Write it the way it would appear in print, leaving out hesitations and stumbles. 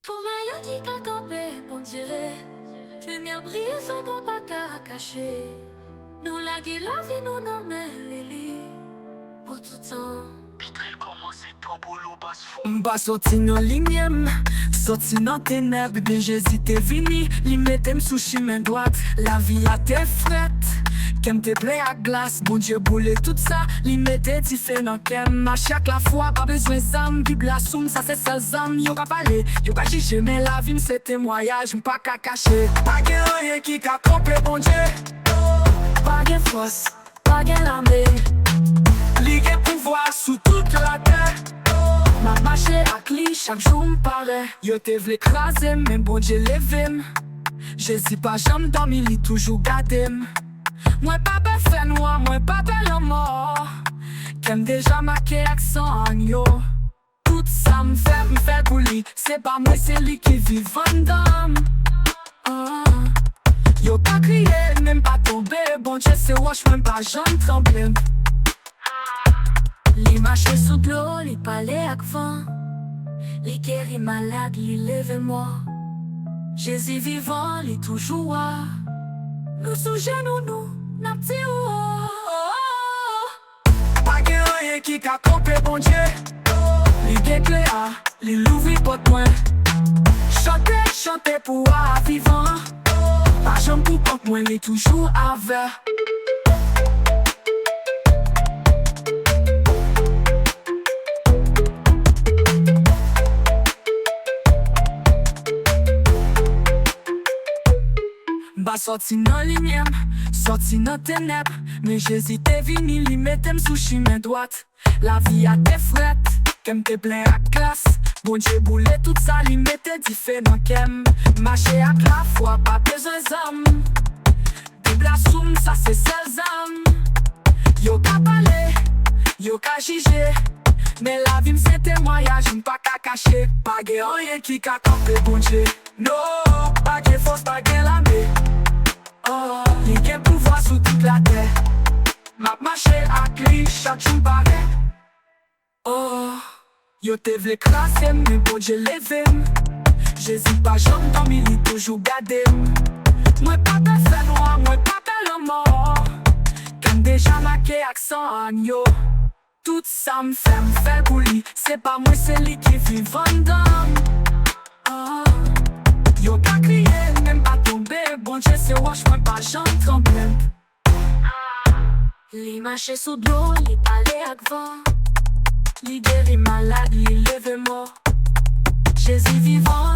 Pour maillot qui qu'a campé, bon Dieu, lumière brille sans bon pas qu'à cacher. Nous la vie, nous nommons Lili, pour tout temps. Pitrel commence ton boulot basse fond. Mba sorti nan linyem, sorti nan ténèbres, bien j'hésite vini, li mettem sous chemin droite, la vie a te fret, kem te ple à glace, bon Dieu boule tout ça, li mette ti fe nan kem, à chaque la fois, pas besoin zam, Bibla soum, ça c'est seul zam, yo ka pale, yo ka jige, mais la vie c'est témoignage, m'pa ka cacher, pa gen rien qui ka trompe bon Dieu, Pas de force, pas de l'armée, li gen pouvoir sous toute la terre. m'a marché avec lui chaque jour m'paraît. Yo te vle krasem, men bon Dieu levem. Jésus pas jamais dormi, li toujours gardem. Moi pas be fè noir, moi pas be la mort. Kem déjà marqué accent an yo. Tout ça m'fait pour lui, c'est pas moi, c'est lui qui vit vendam. Yo pas crié, même pas tombé, bon Dieu c'est wash, même pas jamais tremblé. Li marché sous de l'eau, li parlait avec vent. Li guéri malade, li leve mort. Jésus vivant, li toujours là. Nous sous genoux, nous, n'a petit Pas gen rien qui ka trompe bon Dieu. Li gen clé a, li l'ouvri pot point. Chante pour a vivant. Pas jamais pour compte moi, li toujours avec. Mba sorti nan linyem, sorti nan ténèbres, mais j'hésite vini, li mettem sous chemin droite. La vie a te fret, kem te plein à classe. Bon Dieu boule tout ça, li mette di fe nan kem. Marcher ak la foi, pas besoin zam. Bibla soum, ça c'est seul zam. Yo ka pale, yo ka jige, mais la vie c'est témoignage, m'pa ka cacher. Pas gen rien qui ka camper bon Dieu. Non, pas gen force, pas gen l'armée. Oh, li gen pouvoir sous toute la terre. M'a marché ak li chaque jour pareil. Oh, yo te vle krasem, mais bon Dieu levem. Jésus pas jamais dormi, li toujours gardem. Moi pas be fè noir, moi pas be la mort. Comme déjà marqué accent an yo. Tout ça m'fait pour lui, c'est pas moi, c'est lui qui vit vendam. Oh, yo ka crié, même pas tombé, bon Dieu c'est wash, moi pas jamais tremblé. Li marché sous de l'eau, li parlait avec vent. Li guéri malade, li leve mort. Jésus vivant,